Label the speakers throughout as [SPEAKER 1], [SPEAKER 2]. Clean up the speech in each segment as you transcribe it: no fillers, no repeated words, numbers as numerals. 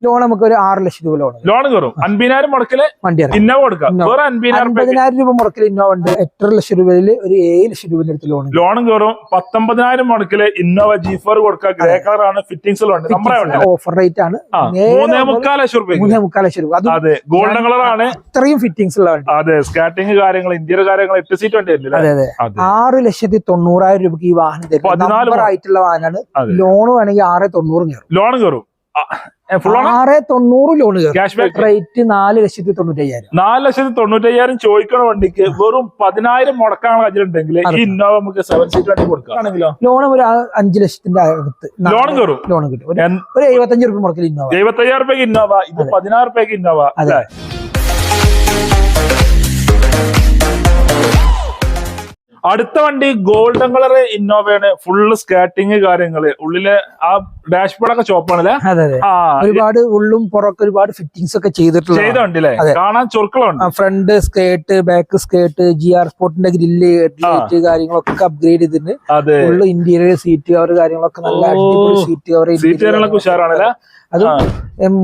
[SPEAKER 1] Loan നമുക്ക് ഒരു 6 ലക്ഷം രൂപ
[SPEAKER 2] ലോൺ കയറും. 50,000 മുടക്കില്
[SPEAKER 1] വണ്ടിയാണ്
[SPEAKER 2] ഇന്നോവ കൊടുക്കാം.
[SPEAKER 1] 50,000 രൂപ മുടക്കിൽ ഇന്നോവ ഉണ്ട്. 8.5 ലക്ഷം രൂപയിൽ ഒരു 7 ലക്ഷം രൂപയുടെ അടുത്ത്
[SPEAKER 2] ലോൺ കയറും. 19,000 മുടക്കില് ഇന്നോവ G4 കൊടുക്കാം. ഗ്രേ കളർ ആണ്. ഫിറ്റിംഗ്സ്
[SPEAKER 1] ഓഫർ റേറ്റ് ആണ്.
[SPEAKER 2] 3.25 ലക്ഷം രൂപ.
[SPEAKER 1] 3.25 ലക്ഷം രൂപ.
[SPEAKER 2] അതെ, ഗോൾഡൻ കളർ ആണ്.
[SPEAKER 1] ഇത്രയും ഫിറ്റിംഗ്സ് ഉള്ള വണ്ടി.
[SPEAKER 2] അതെ, സ്കാറ്റിംഗ് കാര്യങ്ങൾ, ഇന്ത്യയുടെ കാര്യങ്ങൾ 8 സീറ്റ് വണ്ടി.
[SPEAKER 1] അതെ അതെ. 6,90,000 രൂപയ്ക്ക് ഈ വാഹനം തരും. ആയിട്ടുള്ള വാഹനമാണ്. ലോൺ വേണമെങ്കിൽ 6,90,000
[SPEAKER 2] ലോൺ കയറും.
[SPEAKER 1] 6,90,000 ലോൺ
[SPEAKER 2] ക്യാഷ് ബാക്ക്
[SPEAKER 1] റേറ്റ് 4,95,000.
[SPEAKER 2] 4,95,000 ചോദിക്കണ വണ്ടിക്ക് വെറും 10,000 മുടക്കാണ് അതിലുണ്ടെങ്കിൽ ഈ ഇന്നോവ നമുക്ക് 7 സീറ്റ് വണ്ടി കൊടുക്കാം.
[SPEAKER 1] ലോൺ ഒരു 5 ലക്ഷത്തിന്റെ അകത്ത്
[SPEAKER 2] ലോൺ കയറും.
[SPEAKER 1] ലോൺ കിട്ടും. ഒരു 75 രൂപ മുടക്കിൽ ഇന്നോവ.
[SPEAKER 2] 75,000 രൂപയ്ക്ക് ഇന്നോവ. ഇത് 16 രൂപയ്ക്ക് ഇന്നോവ. അല്ലേ? അടുത്ത വണ്ടി ഗോൾഡൻ കളർ ഇന്നോവയാണ്. ഫുള്ള് സ്കാറ്റിങ് കാര്യങ്ങള്, ഉള്ളില് ആ ഡാഷ്ബോർഡ് ഒക്കെ ചോപ്പാണല്ലേ.
[SPEAKER 1] ഒരുപാട് ഉള്ളും പുറമൊക്കെ ഒരുപാട് ഫിറ്റിംഗ്സ് ഒക്കെ ചെയ്ത
[SPEAKER 2] വണ്ടിയില്ലേ. കാണാൻ ചൊറുക്കളുണ്ട്.
[SPEAKER 1] Front skirt, back skirt, GR സ്പോർട്ടിന്റെ ഗ്രില്ല്, ലൈറ്റ് കാര്യങ്ങളൊക്കെ അപ്ഗ്രേഡ് ചെയ്തിട്ടുണ്ട്. ഫുള്ള് ഇന്റീരിയർ സീറ്റ് കവർ കാര്യങ്ങളൊക്കെ നല്ല അടിപൊളി സീറ്റ് കവർ.
[SPEAKER 2] സീറ്റ് കാര്യങ്ങളൊക്കെ ഉഷാറാണല്ലേ.
[SPEAKER 1] അത്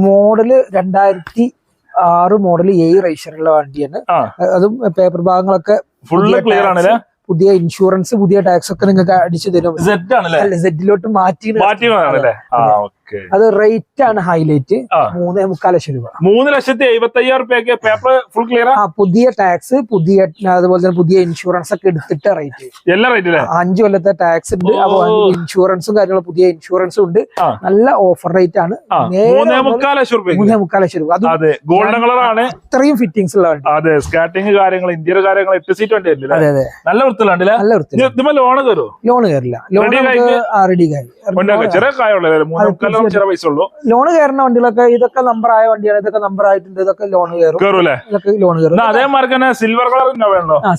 [SPEAKER 1] മോഡല് 2006 മോഡല് റൈഷറുള്ള വണ്ടിയാണ്. അതും പേപ്പർ ഭാഗങ്ങളൊക്കെ
[SPEAKER 2] ഫുള്ള് ക്ലിയർ ആണല്ലേ.
[SPEAKER 1] പുതിയ ഇൻഷുറൻസ്, പുതിയ ടാക്സ് ഒക്കെ നിങ്ങൾക്ക് അടിച്ചു തരും. സെഡിലോട്ട് മാറ്റി. അത് റേറ്റ് ആണ് ഹൈലൈറ്റ്. 3.25 ലക്ഷം രൂപ.
[SPEAKER 2] 3,75,000 രൂപയ്ക്ക് പേപ്പർ ഫുൾ ക്ലിയർ.
[SPEAKER 1] പുതിയ ടാക്സ്, പുതിയ അതുപോലെ തന്നെ പുതിയ ഇൻഷുറൻസ് ഒക്കെ എടുത്തിട്ട് റേറ്റ്.
[SPEAKER 2] എല്ലാ റേറ്റ്
[SPEAKER 1] 5 കൊല്ലത്തെ ടാക്സ് ഉണ്ട്. അപ്പൊ ഇൻഷുറൻസും കാര്യങ്ങളും പുതിയ ഇൻഷുറൻസും ഉണ്ട്. നല്ല ഓഫർ റേറ്റ് ആണ്.
[SPEAKER 2] 3.25 ലക്ഷം രൂപ.
[SPEAKER 1] 3.25 ലക്ഷം രൂപ.
[SPEAKER 2] അതെ, ഗോൾഡൻ കളർ ആണ്.
[SPEAKER 1] ഇത്രയും ഫിറ്റിംഗ്സ് ഉള്ള വണ്ടി.
[SPEAKER 2] അതെ, സ്കാറ്റിംഗ് കാര്യങ്ങൾ, ഇന്ത്യയുടെ കാര്യങ്ങൾ 8 സീറ്റ് വണ്ടി.
[SPEAKER 1] അതെ അതെ.
[SPEAKER 2] നല്ല വൃത്തിയിലാണ്ടല്ലേ.
[SPEAKER 1] നല്ല വൃത്തി.
[SPEAKER 2] ലോൺ കയറും.
[SPEAKER 1] ലോൺ കയറില്ല. ലോൺ റെഡി
[SPEAKER 2] ചെറിയ കായുള്ള
[SPEAKER 1] ലോൺ കയറുന്ന വണ്ടികളൊക്കെ ഇതൊക്കെ നമ്പർ ആയ വണ്ടിയാണ്. ഇതൊക്കെ നമ്പർ ആയിട്ടുണ്ട്. ഇതൊക്കെ ലോൺ കയറും. ഇതൊക്കെ ലോൺ കയറും.
[SPEAKER 2] അതേമാതിരി silver colour Innova.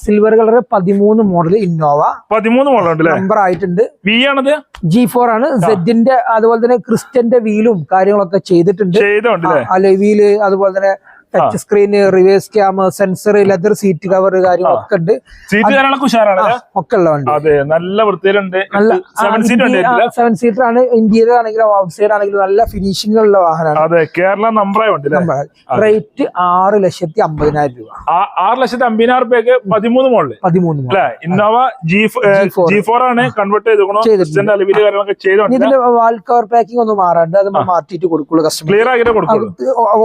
[SPEAKER 1] Silver colour 13 model Innova.
[SPEAKER 2] 13 model
[SPEAKER 1] number ആയിട്ടുണ്ട്.
[SPEAKER 2] ആണത്
[SPEAKER 1] G4 ആണ്. സെഡിന്റെ അതുപോലെ തന്നെ ക്രിസ്റ്റന്റെ വീലും കാര്യങ്ങളൊക്കെ ചെയ്തിട്ടുണ്ട്. വീല് അതുപോലെ തന്നെ touch screen, reverse camera, sensor, leather seat cover കാര്യങ്ങളൊക്കെ ഉണ്ട്. ഒക്കെ ഉള്ള വണ്ടി.
[SPEAKER 2] അതെ, നല്ല വൃത്തിയിലുണ്ട്.
[SPEAKER 1] 7 സീറ്റർ ആണ്. ഇന്റീരിയർ ആണെങ്കിലും ഔട്ട് സൈഡ് ആണെങ്കിലും നല്ല ഫിനിഷിംഗ് ഉള്ള വാഹനമാണ്.
[SPEAKER 2] അതെ, കേരള നമ്പറായ വണ്ടി.
[SPEAKER 1] റേറ്റ് 6,50,000 രൂപ.
[SPEAKER 2] 6,50,000 രൂപയ്ക്ക് 13 മോഡൽ.
[SPEAKER 1] 13
[SPEAKER 2] ഇന്നോവ G4 ആണ് കൺവേർട്ട് ചെയ്ത്.
[SPEAKER 1] ഇതിന്റെ വാൾ കവർ പാക്കിംഗ് ഒന്ന് മാറാണ്ട് അത് മാറ്റിയിട്ട് കൊടുക്കുള്ളൂ. കസ്റ്റമർ
[SPEAKER 2] ക്ലിയർ ആക്കിയിട്ട് കൊടുക്കുള്ളൂ.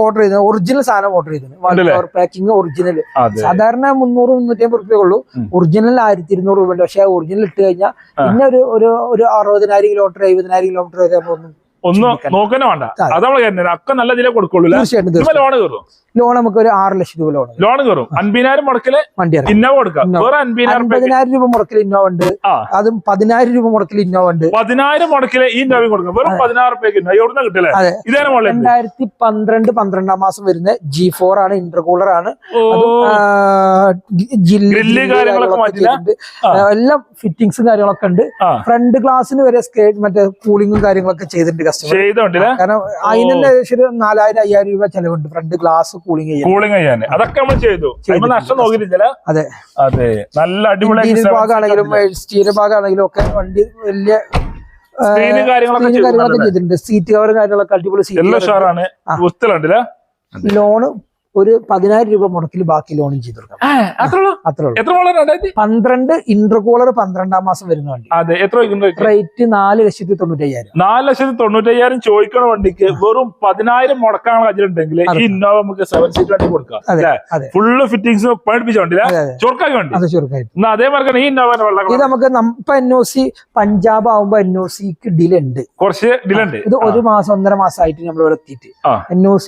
[SPEAKER 1] ഓർഡർ ചെയ്ത ഒറിജിനൽ സാധനം ഓർഡർ ചെയ്തത്. വാൾ കവർ പാക്കിംഗ് ഒറിജിനൽ. സാധാരണ 300-350 രൂപയുള്ളൂ. ഒറിജിനൽ 1,200 രൂപ ഉണ്ട്. പക്ഷെ ആ ഒറിജിനൽ ഇട്ട് കഴിഞ്ഞാൽ പിന്നെ ഒരു 60,000 കിലോമീറ്റർ 70,000 കിലോമീറ്റർ വരെ
[SPEAKER 2] ഒന്നും നോക്കാനേ വേണ്ട. അത് നമ്മള് ഒക്കെ നല്ല ഇതിലേ കൊടുക്കുള്ളൂ.
[SPEAKER 1] തീർച്ചയായിട്ടും
[SPEAKER 2] ലോൺ കയറും.
[SPEAKER 1] ലോൺ നമുക്ക് ഒരു 6 ലക്ഷം രൂപ
[SPEAKER 2] ലോൺ കയറും. 50,000 മുടക്കില്
[SPEAKER 1] വണ്ടിയാണ്.
[SPEAKER 2] ഇന്നോവ കൊടുക്കാം.
[SPEAKER 1] 50,000 രൂപ മുടക്കിൽ ഇന്നോവ ഉണ്ട്. അതും 10,000 രൂപ മുടക്കിൽ ഇന്നോവ ഉണ്ട്.
[SPEAKER 2] 10,000 മുടക്കില് ഈ ഇന്നോവ കൊടുക്കാം. വെറും 16 രൂപയ്ക്ക് എവിടുന്ന കിട്ടില്ലേ.
[SPEAKER 1] 2012 മാസം വരുന്ന G4 ആണ്. ഇന്റർകൂളർ ആണ്. എല്ലാം ഫിറ്റിംഗ്സും കാര്യങ്ങളൊക്കെ ഉണ്ട്. ഫ്രണ്ട് ഗ്ലാസിന് വരെ മറ്റേ കൂളിംഗും കാര്യങ്ങളൊക്കെ ചെയ്തിട്ടുണ്ട് കസ്റ്റമർ. കാരണം അതിന് തന്നെ ഏകദേശം 4,000-5,000 രൂപ ചെലവുണ്ട് ഫ്രണ്ട് ഗ്ലാസ് കൂളിംഗ് ചെയ്യാൻ.
[SPEAKER 2] അതൊക്കെ നമ്മൾ ചെയ്തു. നഷ്ടം നോക്കിയിട്ടില്ല.
[SPEAKER 1] അതെ
[SPEAKER 2] അതെ, നല്ല അടിപൊളി
[SPEAKER 1] ഭാഗമാണെങ്കിലും സ്റ്റീൽ ഭാഗമാണെങ്കിലും ഒക്കെ വണ്ടി വലിയ കാര്യങ്ങളൊക്കെ ചെയ്തിട്ടുണ്ട്. സീറ്റ് കവർ കാര്യങ്ങളൊക്കെ അടിപൊളി സീറ്റ്. ലോണ് ഒരു 10,000 രൂപ മുടക്കിൽ ബാക്കി ലോണും ചെയ്ത് കൊടുക്കാം. അത്രേ ഉള്ളൂ. 12 ഇന്റർകൂളർ 12 മാസം വരുന്ന വണ്ടി.
[SPEAKER 2] അതെ, എത്ര
[SPEAKER 1] റേറ്റ് 4,95,000.
[SPEAKER 2] 4,95,000 ചോദിക്കണ വണ്ടിക്ക് വെറും 10,000 മുടക്കാണ് അതിലുണ്ടെങ്കിൽ ഈ ഇന്നോവ നമുക്ക് 7 സീറ്റ് വണ്ടി കൊടുക്കാം. ഫുള്ള് ഫിറ്റിംഗ്സ് പഠിപ്പിച്ച വണ്ടി, ചൊറുക്കാക്കി വണ്ടി. അതേമാതിരി ഈ ഇന്നോവ
[SPEAKER 1] ഇത് നമുക്ക് ഇപ്പൊ NOC പഞ്ചാബ് ആവുമ്പോ NOCക്ക് ഡിലേ ഉണ്ട്.
[SPEAKER 2] കുറച്ച് ഡിലേ ഉണ്ട്.
[SPEAKER 1] ഇത് 1 മാസം 1.5 മാസമായിട്ട് നമ്മൾ ഇവിടെ എത്തിയിട്ട് NOC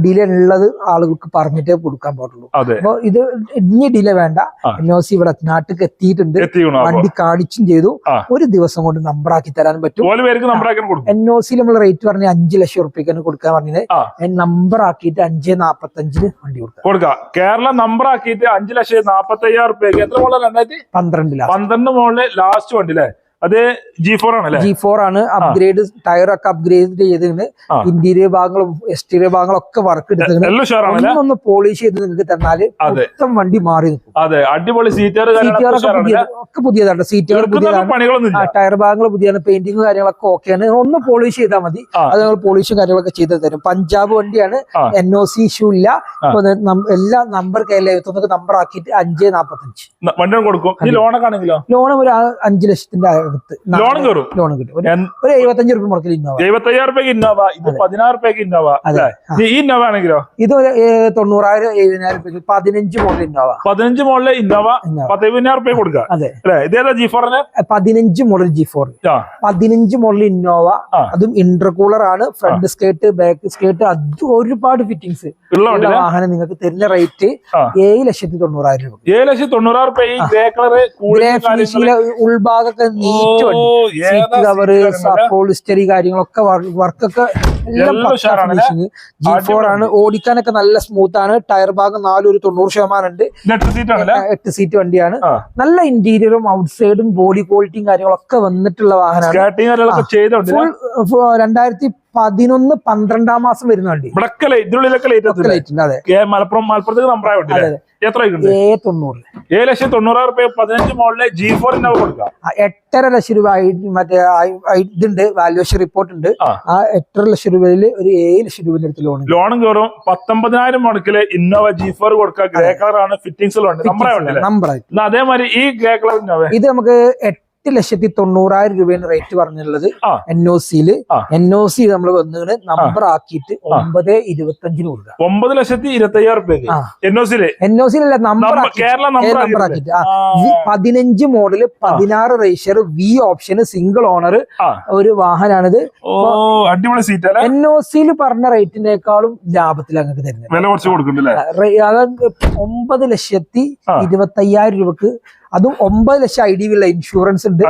[SPEAKER 1] ഡിലേ ഉള്ളത് ആളുകൾക്ക് പറഞ്ഞിട്ടേ കൊടുക്കാൻ പാടുള്ളൂ. അപ്പൊ ഇത് ഇനി ഡിലേ വേണ്ട. NOC ഇവിടെ നാട്ടിലേക്ക് എത്തിയിട്ടുണ്ട്. വണ്ടി കാണിച്ചും ചെയ്തു. ഒരു ദിവസം കൊണ്ട് നമ്പറാക്കി തരാൻ പറ്റും. NOC നമ്മൾ റേറ്റ് പറഞ്ഞ 5 ലക്ഷം റുപ്യക്കാണ് കൊടുക്കാൻ പറഞ്ഞത്. നമ്പർ ആക്കിയിട്ട് 5,45,000 വണ്ടി കൊടുക്കാം.
[SPEAKER 2] കേരള നമ്പർ ആക്കിയിട്ട് 5,45,000 രൂപയ്ക്ക്. എത്ര മോഡൽ?
[SPEAKER 1] 2012
[SPEAKER 2] 12 മോഡല് ലാസ്റ്റ് വണ്ടി അല്ലേ. അത് G4 ആണല്ലേ?
[SPEAKER 1] G4 ആണ്. അപ്ഗ്രേഡ് ടയർ ഒക്കെ അപ്ഗ്രേഡ് ചെയ്തിട്ട് ഇന്റീരിയർ ഭാഗങ്ങളും എക്സ്റ്റീരിയർ ഭാഗങ്ങളും ഒക്കെ വർക്ക് എടുത്തിട്ട് ഒന്ന് പോളിഷ് ചെയ്ത് നിങ്ങൾക്ക് തന്നാല് മൊത്തം വണ്ടി മാറി നിൽക്കും.
[SPEAKER 2] അതെ, അടിപൊളി
[SPEAKER 1] ഒക്കെ പുതിയതാണ്. സീറ്റുകൾ പുതിയതാണ്, ടയർ ഭാഗങ്ങൾ പുതിയതാണ്, പെയിന്റിങ് കാര്യങ്ങളൊക്കെ ഓക്കെയാണ്. ഒന്ന് പോളിഷ് ചെയ്താൽ മതി, അത് നമ്മൾ പോളിഷും കാര്യങ്ങളൊക്കെ ചെയ്ത് തരും. പഞ്ചാബ് വണ്ടിയാണ്, NOC ഇഷ്യൂ ഇല്ല. എല്ലാ നമ്പർ KL-71 നമ്പർ ആക്കിയിട്ട് 545
[SPEAKER 2] വണ്ടി കൊടുക്കും.
[SPEAKER 1] ലോൺ ഒരു 5 ലക്ഷത്തിന്റെ അകത്ത് ലോൺ കിട്ടും. ഒരു 75 രൂപ മുടക്കിൽ ഇന്നോവ.
[SPEAKER 2] 75,000 രൂപയ്ക്ക് ഇന്നോവ, ഇത് 16,000 രൂപയ്ക്ക് ഇന്നോവ. ഈ ഇന്നോവ ആണെങ്കിലോ
[SPEAKER 1] ഇത് 90,000 70,000 രൂപ 15 മോഡൽ ഇന്നോവ.
[SPEAKER 2] 15 മോഡല് ഇന്നോവ 15,000 രൂപ കൊടുക്കുക.
[SPEAKER 1] അതെ,
[SPEAKER 2] ഇതേതാ G4?
[SPEAKER 1] 15 model G4, 15 model Innova. അതും ഇന്റർകൂളർ ആണ്. ഫ്രണ്ട് സ്കേർട്ട്, ബാക്ക് സ്കേർട്ട്, അത് ഒരുപാട് ഫിറ്റിംഗ്സ് ഉള്ള വാഹനം. നിങ്ങൾക്ക് തരുന്ന റേറ്റ് 7,90,000 രൂപ.
[SPEAKER 2] 7,90,000 രൂപ. ഈ ഗ്രേ കളർ
[SPEAKER 1] ഉൾഭാഗമൊക്കെ നീറ്റ് വണ്ടി, സീറ്റ് കവറ്, പോളിസ്റ്ററി കാര്യങ്ങളൊക്കെ വർക്കൊക്കെ എല്ലാം G4 ആണ്. ഓടിക്കാനൊക്കെ നല്ല സ്മൂത്ത് ആണ്. ടയർ ഭാഗം 90% ഉണ്ട്. 8 സീറ്റ് വണ്ടിയാണ്. നല്ല ഇന്റീരിയറും ഔട്ട് സൈഡും ബോഡി ക്വാളിറ്റിയും കാര്യങ്ങളൊക്കെ വന്നിട്ടുള്ള വാഹനമാണ്. 2011-12 മാസം വരുന്ന വണ്ടി.
[SPEAKER 2] മലപ്പുറത്തേക്ക് എത്ര?
[SPEAKER 1] 7,90,000.
[SPEAKER 2] 7,90,000 രൂപ 15 മോഡല് G4 കൊടുക്കാം.
[SPEAKER 1] 8.5 ലക്ഷം രൂപ മറ്റേ ഇതുണ്ട്, വാല്യുവേഷൻ റിപ്പോർട്ട് ഉണ്ട്. ആ 8.5 ലക്ഷം രൂപയിൽ ഒരു 7 ലക്ഷം രൂപയുടെ അടുത്ത് ലോണും
[SPEAKER 2] കയറും. 19,000 മുടക്കില് ഇന്നോവ G4 കൊടുക്കാം. ഗ്രേ കളർ ആണ്, ഫിറ്റിംഗ്സ് നമ്പർ. അതേമാതിരി ഈ ഗ്രേ കളർ
[SPEAKER 1] ഇത് നമുക്ക് 8,90,000 രൂപയാണ് റേറ്റ് പറഞ്ഞുള്ളത്. NOC നമ്മൾ വന്നിട്ട് നമ്പർ ആക്കിയിട്ട് 9,25 കൊടുക്കുക.
[SPEAKER 2] 9,25,000 രൂപ
[SPEAKER 1] NOC നമ്പർ ആക്കിയിട്ട് 15 മോഡല് 16 റേഷ്യർ V ഓപ്ഷന് സിംഗിൾ ഓണർ ഒരു വാഹനമാണിത്.
[SPEAKER 2] അടിപൊളി സീറ്റ്.
[SPEAKER 1] NOC പറഞ്ഞ റേറ്റിനേക്കാളും ലാഭത്തിൽ അങ്ങോട്ട് തരുന്നത്. 9,25,000 രൂപക്ക്. അതും 9 ലക്ഷം IDV ഇൻഷുറൻസ് ഉണ്ട്.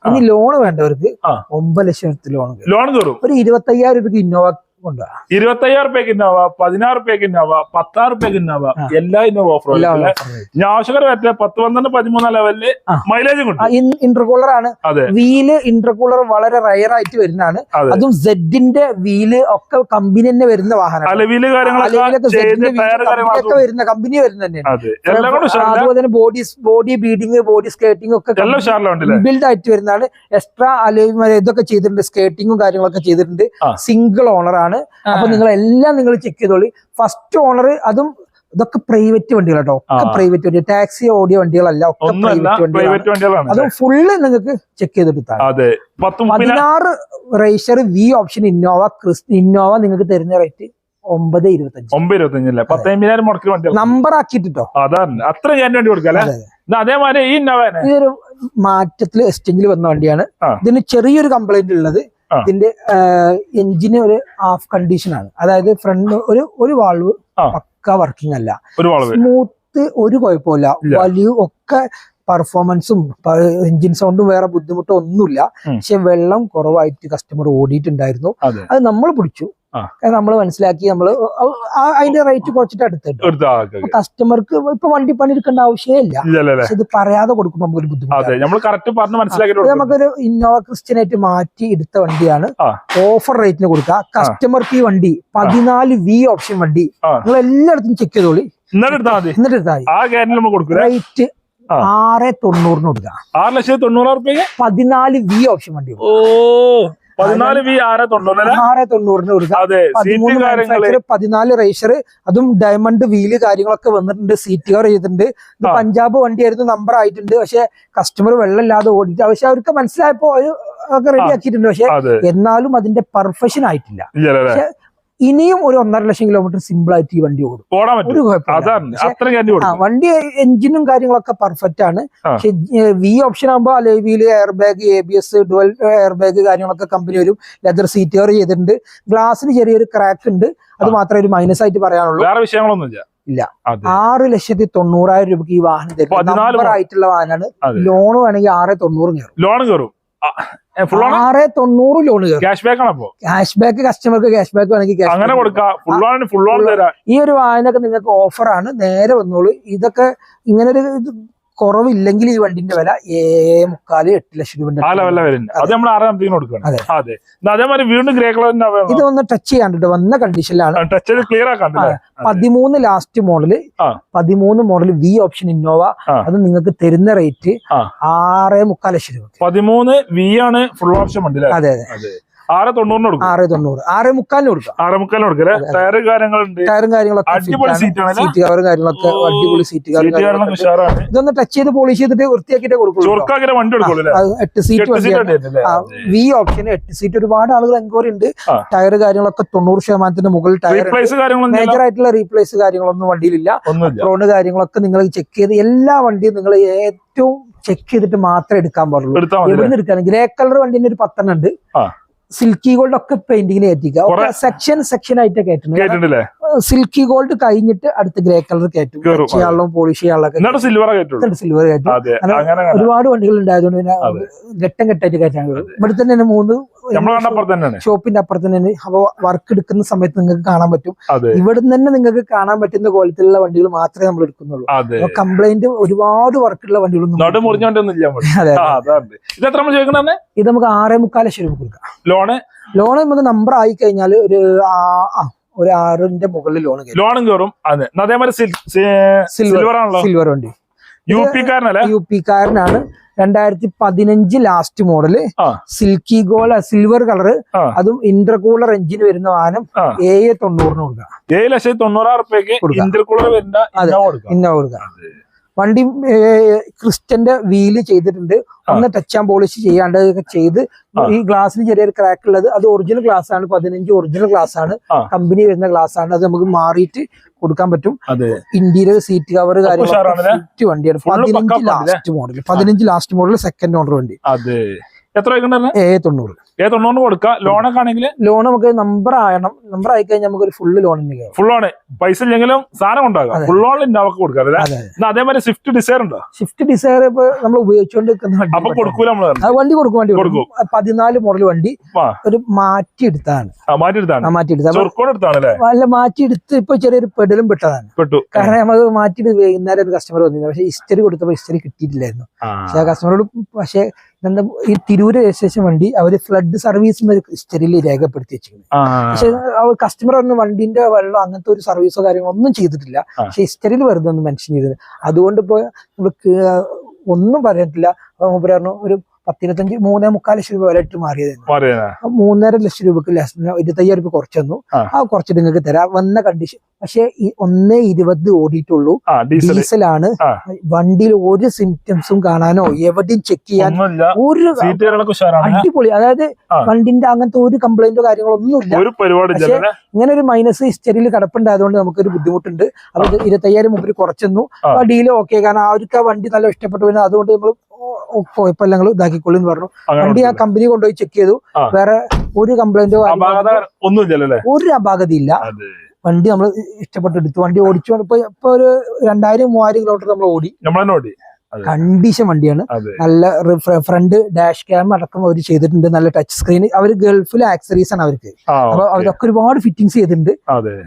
[SPEAKER 1] ഇനി ലോൺ വേണ്ടവർക്ക് 9 ലക്ഷം ലോൺ കയറും. ഒരു 25,000 രൂപയ്ക്ക് ഇന്നോവ കൊണ്ടുപോകാം.
[SPEAKER 2] 25,000 രൂപയ്ക്ക് ഇന്നോവ, 16,000 രൂപയ്ക്ക് ഇന്നോവ, 16,000 രൂപയ്ക്ക് ഇന്നോവ, എല്ലാ ഇന്നോവ ഓഫർ. ആവശ്യക്കാർ 10, 12, 13 ലെവലില് മൈലേജും കിട്ടും.
[SPEAKER 1] ഇന്റർകൂളർ ആണ്. വീല് ഇന്റർകൂളർ വളരെ റയർ ആയിട്ട് വരുന്നതാണ്. അതും സെഡിന്റെ വീല് ഒക്കെ കമ്പനി തന്നെ വരുന്ന വാഹനം. വരുന്ന കമ്പനി വരുന്ന തന്നെയാണ്. അതുപോലെ തന്നെ ബോഡി ബീഡിങ്, ബോഡി സ്കേർട്ടിംഗ് ഒക്കെ ബിൽഡ് ആയിട്ട് വരുന്നതാണ്. എക്സ്ട്രാ ഇതൊക്കെ ചെയ്തിട്ടുണ്ട്, സ്കേർട്ടിങ്ങും കാര്യങ്ങളൊക്കെ ചെയ്തിട്ടുണ്ട്. സിംഗിൾ ഓണർ ആണ്. അപ്പൊ നിങ്ങൾ ചെക്ക് ചെയ്തോളി. ഫസ്റ്റ് ഓണർ, അതും ഇതൊക്കെ പ്രൈവറ്റ് വണ്ടികൾ കേട്ടോ, ഒക്കെ പ്രൈവറ്റ് വണ്ടി, ടാക്സി ഓടിയ വണ്ടികളല്ല, ഒക്കെ പ്രൈവറ്റ് വണ്ടികളാണ്. അത് ഫുള്ള് നിങ്ങൾക്ക് ചെക്ക് ചെയ്തെടുത്താൽ. 16 റേഷ്യർ V ഓപ്ഷൻ ഇന്നോവ നിങ്ങൾക്ക് തരുന്ന റേറ്റ്
[SPEAKER 2] 9,25,000
[SPEAKER 1] നമ്പർ ആക്കിട്ടോ.
[SPEAKER 2] അതാണ് അത്ര ഞാൻ വേണ്ടി കൊടുക്കാം. അതേമാതിരി ഈ
[SPEAKER 1] ഇതൊരു മാറ്റത്തില് എക്സ്ചേഞ്ചിൽ വന്ന വണ്ടിയാണ്. ഇതിന് ചെറിയൊരു കംപ്ലൈന്റ് ഉള്ളത്, ഇതിന്റെ എഞ്ചിന് ഒരു ഹാഫ് കണ്ടീഷൻ ആണ്. അതായത് ഫ്രണ്ട് ഒരു വാൾവ് പക്ക വർക്കിംഗ് അല്ല, സ്മൂത്ത്, ഒരു കുഴപ്പമില്ല. വലിയ ഒക്കെ പെർഫോമൻസും എഞ്ചിൻ സൗണ്ടും വേറെ ബുദ്ധിമുട്ടോ ഒന്നുമില്ല. പക്ഷെ വെള്ളം കുറവായിട്ട് കസ്റ്റമർ ഓടിയിട്ടുണ്ടായിരുന്നു. അത് നമ്മൾ പിടിച്ചു, നമ്മൾ മനസ്സിലാക്കി, നമ്മൾ അതിന്റെ റേറ്റ് കുറച്ചിട്ട് എടുത്തിട്ട് കസ്റ്റമർക്ക് ഇപ്പൊ വണ്ടി പണിയെടുക്കേണ്ട ആവശ്യമില്ല. പക്ഷെ ഇത് പറയാതെ കൊടുക്കുമ്പോൾ നമുക്കൊരു ബുദ്ധിമുട്ട്. നമുക്കൊരു ഇന്നോവ ക്രിസ്റ്റ്യനായിട്ട് മാറ്റി എടുത്ത വണ്ടിയാണ്. ഓഫർ റേറ്റിന് കൊടുക്കുക കസ്റ്റമർക്ക്. ഈ വണ്ടി 14 V ഓപ്ഷൻ വണ്ടി നിങ്ങൾ എല്ലായിടത്തും ചെക്ക് ചെയ്തോളി, എന്നിട്ട് എടുത്താൽ മതി. റേറ്റ് 6,90,000 കൊടുക്കുക.
[SPEAKER 2] 6,90,000 രൂപ
[SPEAKER 1] 14 V ഓപ്ഷൻ വണ്ടി.
[SPEAKER 2] 14 V
[SPEAKER 1] 6,90,000 കൊടുക്കുക. 14 റേഷ്യർ, അതും ഡയമണ്ട് വീല് കാര്യങ്ങളൊക്കെ വന്നിട്ടുണ്ട്. സീറ്റ് കവർ ചെയ്തിട്ടുണ്ട്. ഇത് പഞ്ചാബ് വണ്ടിയായിരുന്നു, നമ്പർ ആയിട്ടുണ്ട്. പക്ഷെ കസ്റ്റമർ വെള്ളമില്ലാതെ ഓടിയിട്ട്, പക്ഷെ അവർക്ക് മനസ്സിലായപ്പോ ഒക്കെ റെഡി ആക്കിയിട്ടുണ്ട്. പക്ഷെ എന്നാലും അതിന്റെ പെർഫെക്ഷൻ ആയിട്ടില്ല. പക്ഷെ ഇനിയും ഒരു 1.5 ലക്ഷം കിലോമീറ്റർ സിമ്പിൾ ആയിട്ട് ഈ വണ്ടി ഓടും. ഒരു കുഴപ്പമില്ല. വണ്ടി എഞ്ചിനും കാര്യങ്ങളൊക്കെ പെർഫെക്റ്റ് ആണ്. പക്ഷെ V ഓപ്ഷൻ ആകുമ്പോൾ alloy air bag, ABS, dual air bag കാര്യങ്ങളൊക്കെ കമ്പനി വരും. ലെതർ സീറ്റ് കവർ ചെയ്തിട്ടുണ്ട്. ഗ്ലാസിന് ചെറിയൊരു ക്രാക്ക് ഉണ്ട്. അത് മാത്രമേ ഒരു മൈനസ് ആയിട്ട് പറയാനുള്ളൂ.
[SPEAKER 2] വേറെ വിഷയങ്ങളൊന്നുമില്ല.
[SPEAKER 1] 6,90,000 രൂപയ്ക്ക് ഈ വാഹനം തരും. നമ്പർ ആയിട്ടുള്ള വാഹനമാണ്. ലോൺ വേണമെങ്കിൽ 6,90,000
[SPEAKER 2] ലോൺ കയറും.
[SPEAKER 1] 6,90,000 ലോൺ കയറും.
[SPEAKER 2] ക്യാഷ് ബാക്ക് ആണോ?
[SPEAKER 1] ക്യാഷ് ബാക്ക് കസ്റ്റമർക്ക് ക്യാഷ് ബാക്ക് വേണമെങ്കിൽ ഈ ഒരു വാഹനമൊക്കെ നിങ്ങൾക്ക് ഓഫറാണ്. നേരെ വന്നോളൂ. ഇതൊക്കെ ഇങ്ങനെ ഒരു കുറവില്ലെങ്കിൽ ഈ വണ്ടിന്റെ വില 7.5-8 ലക്ഷം രൂപ.
[SPEAKER 2] അതേമാതിരി വീണ്ടും ഗ്രേ കളർ
[SPEAKER 1] ഇതൊന്ന് ടച്ച് ചെയ്യാണ്ട് വന്ന കണ്ടീഷനിലാണ്. 13 last model, 13 model V option Innova. അത് നിങ്ങൾക്ക് തരുന്ന റേറ്റ് 6.25 ലക്ഷം രൂപ.
[SPEAKER 2] 13 വി ആണ് ഫുൾ ഓപ്ഷൻ വണ്ടി.
[SPEAKER 1] അതെ അതെ.
[SPEAKER 2] 6.90 കൊടുക്കും.
[SPEAKER 1] 6.90, 6.25 കൊടുക്കാം.
[SPEAKER 2] 6.25 കൊടുക്കല്ലേ. ടയറും കാര്യങ്ങളുണ്ട്.
[SPEAKER 1] ടയറും കാര്യങ്ങളൊക്കെ
[SPEAKER 2] അടിപൊളി
[SPEAKER 1] സീറ്റ് കവറും കാര്യങ്ങളൊക്കെ അടിപൊളി സീറ്റ് കവർ. ഇതൊന്ന് ടച്ച് ചെയ്ത് പോളിഷ് ചെയ്തിട്ട് വൃത്തിയാക്കിട്ടേ കൊടുക്കുള്ളൂ. 8 സീറ്റ് വി ഓപ്ഷൻ 8 സീറ്റ്. ഒരുപാട് ആളുകൾ എൻക്വയറി ഉണ്ട്. ടയർ കാര്യങ്ങളൊക്കെ 90% മുകളിൽ ടയർ. മേജർ ആയിട്ടുള്ള റീപ്ലേസ് കാര്യങ്ങളൊന്നും വണ്ടിയിലില്ല. റോഡ് കാര്യങ്ങളൊക്കെ നിങ്ങൾ ചെക്ക് ചെയ്ത് എല്ലാ വണ്ടിയും നിങ്ങൾ ഏറ്റവും ചെക്ക് ചെയ്തിട്ട് മാത്രമേ എടുക്കാൻ പാടുള്ളൂ. എവിടെ നിന്ന് എടുക്കാൻ ഗ്രേ കളർ വണ്ടിന്റെ ഒരു 10 ഉണ്ട്. സിൽക്കി ഗോൾഡ് ഒക്കെ പെയിന്റിങ്ങിന് കയറ്റിക്കുക. സെക്ഷൻ ആയിട്ട് കയറ്റുന്നത്. സിൽക്കി ഗോൾഡ് കഴിഞ്ഞിട്ട് അടുത്ത് ഗ്രേ കളർ കയറ്റും. ചെയ്യാനുള്ള പോളിഷ് ചെയ്യാനുള്ള സിൽവർ കയറ്റും. ഒരുപാട് വണ്ടികൾ ഉണ്ടായതുകൊണ്ട് പിന്നെ ഘട്ടം ഘട്ടമായിട്ട് കയറ്റാൻ കഴിയും. ഇവിടെ തന്നെ 3 ഷോപ്പിന്റെ അപ്പുറത്ത് തന്നെ. അപ്പൊ വർക്ക് എടുക്കുന്ന സമയത്ത് നിങ്ങൾക്ക് കാണാൻ പറ്റും. ഇവിടെ തന്നെ നിങ്ങൾക്ക് കാണാൻ പറ്റുന്ന ക്വാളിറ്റിയിലുള്ള വണ്ടികൾ മാത്രമേ നമ്മൾ എടുക്കുന്നുള്ളൂ. കംപ്ലൈന്റ് ഒരുപാട് വർക്കുള്ള വണ്ടികളൊന്നും
[SPEAKER 2] ഇത്
[SPEAKER 1] നമുക്ക് 6.25 ലക്ഷം രൂപ കൊടുക്കാം. ലോണ് നമുക്ക് നമ്പർ ആയി കഴിഞ്ഞാൽ ഒരു 6ന്റെ മുകളിൽ ലോണും
[SPEAKER 2] കയറും.
[SPEAKER 1] സിൽവർ വണ്ടി. യു പി കാരനാണ്. 2015 last model. Silky gold silver colour. അതും ഇന്റർകൂളർ എഞ്ചിൻ വരുന്ന വാഹനം 7.90 കൊടുക്കാം.
[SPEAKER 2] 7,90,000
[SPEAKER 1] ഇന്നോവ കൊടുക്കാം. വണ്ടി ക്രിസ്റ്റന്റെ വീല് ചെയ്തിട്ടുണ്ട്. ഒന്ന് ടച്ച് ആൻഡ് പോളിഷ് ചെയ്യാണ്ട് ചെയ്ത്. ഈ ഗ്ലാസ്സിന് ചെറിയൊരു ക്രാക്ക് ഉള്ളത് അത് ഒറിജിനൽ ഗ്ലാസ് ആണ്. 15 ഒറിജിനൽ ഗ്ലാസ് ആണ്. കമ്പനി വരുന്ന ഗ്ലാസ് ആണ്. അത് നമുക്ക് മാറിയിട്ട് കൊടുക്കാൻ പറ്റും. ഇന്റീരിയർ സീറ്റ് കവർ കാര്യങ്ങളൊക്കെ വണ്ടിയാണ്. 15 ലാസ്റ്റ് മോഡൽ സെക്കൻഡ് ഓണർ വണ്ടി.
[SPEAKER 2] എത്ര
[SPEAKER 1] 7.90
[SPEAKER 2] കൊടുക്കാം. ലോണൊക്കെ ആണെങ്കിൽ
[SPEAKER 1] ലോൺ നമുക്ക് നമ്പർ ആയി കഴിഞ്ഞാൽ നമുക്ക് ഒരു ഫുള്ള് ലോൺ
[SPEAKER 2] ഫുൾ ലോണ് പൈസ ഇല്ലെങ്കിലും സാധനം ഉണ്ടാകാം. ഫുൾ ലോൺ കൊടുക്കാം. അതേമാതിരി സ്വിഫ്റ്റ് ഡിസയർ ഉണ്ടോ?
[SPEAKER 1] സ്വിഫ്റ്റ് ഡിസയർ ഇപ്പൊ നമ്മൾ ഉപയോഗിച്ചുകൊണ്ടിരിക്കുന്ന വണ്ടി കൊടുക്കും. 14 മോഡൽ വണ്ടി ഒരു മാറ്റിയെടുത്താണ്. അല്ല മാറ്റിയെടുത്ത് ഇപ്പൊ ചെറിയൊരു പെടലും പെട്ടതാണ്. കാരണം നമ്മൾ മാറ്റിയിട്ട് വൈകുന്നേരം ഒരു കസ്റ്റമർ വന്നിരുന്നു. പക്ഷെ ഹിസ്റ്ററി കൊടുത്തപ്പോ ഹിസ്റ്ററി കിട്ടിയിട്ടില്ലായിരുന്നു. പക്ഷെ കസ്റ്റമറോട് പക്ഷെ ഈ തിരൂര് രജിസ്ട്രേഷൻ വണ്ടി അവര് ഫ്ലഡ് സർവീസ് ഹിസ്റ്ററിയിൽ രേഖപ്പെടുത്തി വെച്ചിരുന്നു. പക്ഷെ കസ്റ്റമർ പറഞ്ഞു വണ്ടിന്റെ വെള്ളം അങ്ങനത്തെ ഒരു സർവീസോ കാര്യങ്ങളോ ഒന്നും ചെയ്തിട്ടില്ല. പക്ഷെ ഹിസ്റ്ററിയിൽ വെറുതെ ഒന്ന് മെൻഷൻ ചെയ്തത്. അതുകൊണ്ട് ഇപ്പൊ നമുക്ക് ഒന്നും പറയത്തില്ല. പറഞ്ഞു ഒരു 3.25 ലക്ഷം രൂപ വില ഇട്ട് മാറിയതായിരുന്നു. 3.5 ലക്ഷം രൂപക്ക് 25,000 രൂപ കുറച്ചു തന്നു. കുറച്ചിട്ട് നിങ്ങൾക്ക് തരാം വന്ന കണ്ടീഷൻ. പക്ഷെ ഈ 1.20 ഓടിയിട്ടുള്ളൂ. ഡീസലാണ്. വണ്ടിയിൽ ഒരു സിംറ്റംസും കാണാനോ എവിടെയും ചെക്ക് ചെയ്യാൻ ഒരു അടിപൊളി. അതായത് വണ്ടിന്റെ അങ്ങനത്തെ ഒരു കംപ്ലൈന്റോ കാര്യങ്ങളോ ഒന്നുമില്ല. പക്ഷെ ഇങ്ങനെ ഒരു മൈനസ് ഹിസ്റ്ററിയിൽ കിടപ്പുണ്ടായതുകൊണ്ട് നമുക്കൊരു ബുദ്ധിമുട്ടുണ്ട്. അത് 25,000 മുമ്പിൽ കുറച്ചെന്നു. ആ ഡീല് ഓക്കെ. കാരണം അവർക്ക് ആ വണ്ടി നല്ല ഇഷ്ടപ്പെട്ടു. പിന്നെ അതുകൊണ്ട് നമ്മൾ കുഴപ്പമില്ല ഞങ്ങൾ ഇതാക്കിക്കൊള്ളു എന്ന് പറഞ്ഞു. വണ്ടി ആ കമ്പനി കൊണ്ടുപോയി ചെക്ക് ചെയ്തു. വേറെ ഒരു കംപ്ലൈന്റോ ഒരു അപാകതയില്ല. വണ്ടി നമ്മൾ ഇഷ്ടപ്പെട്ടെടുത്തു. വണ്ടി ഓടിച്ചു ഇപ്പൊ ഒരു 2,000-3,000 കിലോമീറ്റർ നമ്മൾ ഓടി. കണ്ടീഷൻ വണ്ടിയാണ്. നല്ല ഫ്രണ്ട് ഡാഷ് ക്യാം അടക്കം അവർ ചെയ്തിട്ടുണ്ട്. നല്ല ടച്ച് സ്ക്രീൻ. അവര് ഗൾഫിലെ ആക്സറീസ് ആണ് അവർക്ക്. അപ്പൊ അവരൊക്കെ ഒരുപാട് ഫിറ്റിംഗ്സ് ചെയ്തിട്ടുണ്ട്.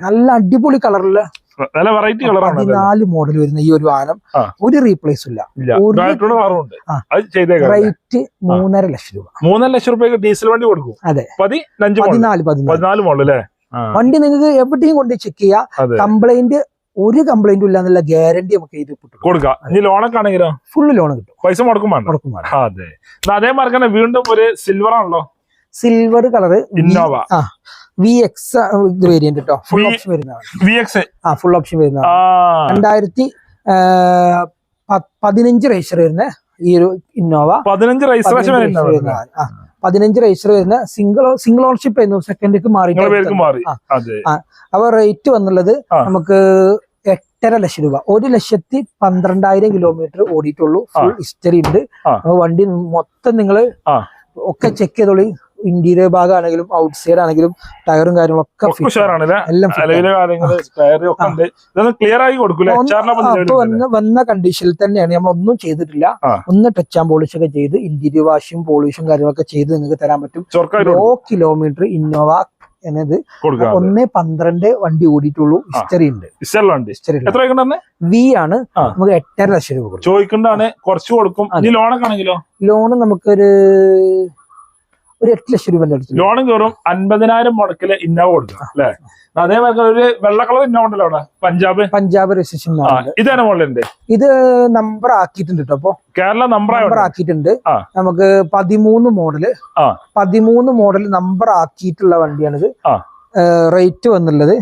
[SPEAKER 1] നല്ല അടിപൊളി കളറില് 14 മോഡൽ വരുന്ന ഈ ഒരു വാഹനം ഒരു റീപ്ലേസും ഇല്ല. റേറ്റ് 3.5 ലക്ഷം രൂപ.
[SPEAKER 2] 3.5 ലക്ഷം രൂപ ഡീസൽ വണ്ടി കൊടുക്കും.
[SPEAKER 1] അതെ.
[SPEAKER 2] 14 മോഡൽ.
[SPEAKER 1] വണ്ടി നിങ്ങൾക്ക് എവിടെയും കൊണ്ട് ചെക്ക് ചെയ്യാം. കംപ്ലൈന്റ് ഒരു കംപ്ലൈന്റും ഇല്ല എന്നുള്ള ഗ്യാരണ്ടി നമുക്ക് ഇത്
[SPEAKER 2] കൊടുക്കാം. ലോണൊക്കെ ആണെങ്കിലോ ഫുള്ള്
[SPEAKER 1] ലോൺ കിട്ടും.
[SPEAKER 2] പൈസ മുടക്കും വേണം. അതേമാതിരി വീണ്ടും ഒരു സിൽവർ ആണല്ലോ.
[SPEAKER 1] Silver colour
[SPEAKER 2] Innova
[SPEAKER 1] VX variant കേട്ടോ. ഫുൾ ഓപ്ഷൻ വരുന്നതാണ്. ഫുൾ ഓപ്ഷൻ വരുന്നതാണ്. 2015 രജിസ്റ്റർ വരുന്ന ഈ ഒരു ഇന്നോവ.
[SPEAKER 2] 15 രജിസ്ട്രേഷൻ
[SPEAKER 1] 15 രജിസ്റ്റർ വരുന്ന സിംഗിൾ ഓണർഷിപ്പ് ആയിരുന്നു. സെക്കൻഡിക്ക് മാറി. അപ്പൊ റേറ്റ് വന്നുള്ളത് നമുക്ക് 8.5 ലക്ഷം രൂപ. 1,12,000 കിലോമീറ്റർ ഓടിയിട്ടുള്ളൂ. ഫുൾ ഹിസ്റ്ററി ഉണ്ട്. വണ്ടി മൊത്തം നിങ്ങള് ഒക്കെ ചെക്ക് ചെയ്തോളി. ഇന്റീരിയർ ഭാഗമാണെങ്കിലും ഔട്ട് സൈഡ് ആണെങ്കിലും ടയറും കാര്യങ്ങളൊക്കെ വന്ന കണ്ടീഷനിൽ തന്നെയാണ്. നമ്മളൊന്നും ചെയ്തിട്ടില്ല. ഒന്ന് ടച്ച് ആൻഡ് പോളിഷ് ഒക്കെ ചെയ്ത് ഇന്റീരിയർ വാഷും പോളിഷും കാര്യങ്ങളൊക്കെ ചെയ്ത് നിങ്ങൾക്ക് തരാൻ പറ്റും.
[SPEAKER 2] 1
[SPEAKER 1] കിലോമീറ്റർ ഇന്നോവ എന്നത് 1.12 വണ്ടി ഓടിയിട്ടുള്ളൂ. ഹിസ്റ്ററി ഉണ്ട്. വി ആണ്. നമുക്ക് 8.5 ലക്ഷം രൂപ
[SPEAKER 2] ചോദിക്കണ്ടാണ്, കുറച്ച് കൊടുക്കും. ലോണൊക്കെ ആണെങ്കിലോ?
[SPEAKER 1] ലോണ് നമുക്കൊരു 8 ലക്ഷം രൂപ
[SPEAKER 2] ലോണും കയറും. 50,000 മുടക്കില് ഇന്നോവ കൊടുക്കാം അല്ലെ? അതേപോലെ ഒരു വെള്ള കളർ ഇന്നോവ ഉണ്ടല്ലോ അവിടെ, പഞ്ചാബ് രജിസ്ട്രേഷൻ. ഇതന്നെ മോഡലുണ്ട്. ഇത് നമ്പർ ആക്കിയിട്ടുണ്ട് കേട്ടോ. അപ്പൊ കേരള നമ്പർ ആക്കിയിട്ടുണ്ട്. നമുക്ക് 13 മോഡല് നമ്പർ ആക്കിയിട്ടുള്ള വണ്ടിയാണിത്. റേറ്റ് വന്നുള്ളത്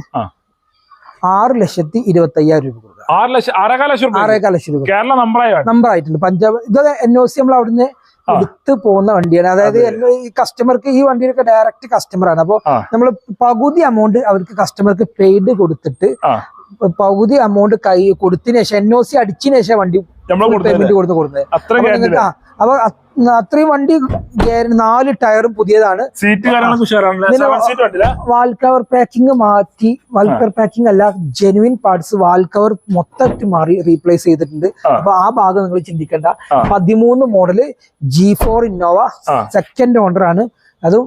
[SPEAKER 2] 6,25,000 രൂപ കൊടുക്കുക. 6.25 ലക്ഷം രൂപ കേരള നമ്പർ ആയിട്ടുണ്ട്. പഞ്ചാബ് ഇത് NOC നമ്മൾ അവിടുന്ന് എടുത്ത് പോകുന്ന വണ്ടിയാണ്. അതായത് ഈ കസ്റ്റമർക്ക് ഈ വണ്ടിയൊക്കെ ഡയറക്റ്റ് കസ്റ്റമറാണ്. അപ്പൊ നമ്മൾ പകുതി എമൗണ്ട് അവർക്ക് കസ്റ്റമർക്ക് പെയ്ഡ് കൊടുത്തിട്ട് പകുതി എമൗണ്ട് കൈ കൊടുത്തതിന് ശേഷം NOC അടിച്ചതിന് ശേഷം വണ്ടി പേയ്മെന്റ് കൊടുക്കുന്നത്. അപ്പൊ അത്രയും വണ്ടി 4 ടയറും പുതിയതാണ്. വാൽ കവർ പാക്കിംഗ് മാറ്റി, വാൽ കവർ പാക്കിംഗ് അല്ല, ജെനുവിൻ പാർട്സ് വാൽ കവർ മൊത്തമായിട്ട് മാറി റീപ്ലേസ് ചെയ്തിട്ടുണ്ട്. അപ്പൊ ആ ഭാഗം നിങ്ങൾ ചിന്തിക്കേണ്ട. 13 model G4 Innova, second owner ആണ്. അതും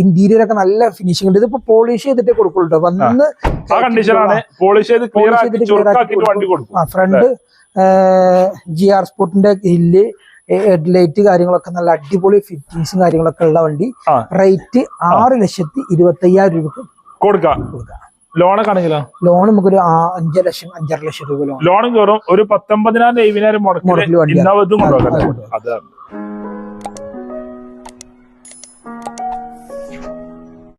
[SPEAKER 2] ഇന്റീരിയർ ഒക്കെ നല്ല ഫിനിഷിംഗ് ഉണ്ട്. ഇതിപ്പോ പോളിഷ് ചെയ്തിട്ടേ കൊടുക്കുള്ളൂ. വന്ന് ഫ്രണ്ട് GR സ്പോർട്ടിന്റെ ഗ്രില്ല്, ഹെഡ്ലൈറ്റ് കാര്യങ്ങളൊക്കെ നല്ല അടിപൊളി ഫിറ്റിങ്സും കാര്യങ്ങളൊക്കെ ഉള്ള വണ്ടി. റേറ്റ് 6,25,000 രൂപക്ക് കൊടുക്കാം. ലോണൊക്കെ ആണെങ്കിലോ? ലോൺ നമുക്കൊരു 5 ലക്ഷം 5.5 ലക്ഷം രൂപ ലോണും കയറും. ഒരു 19,000 മുടക്കിൽ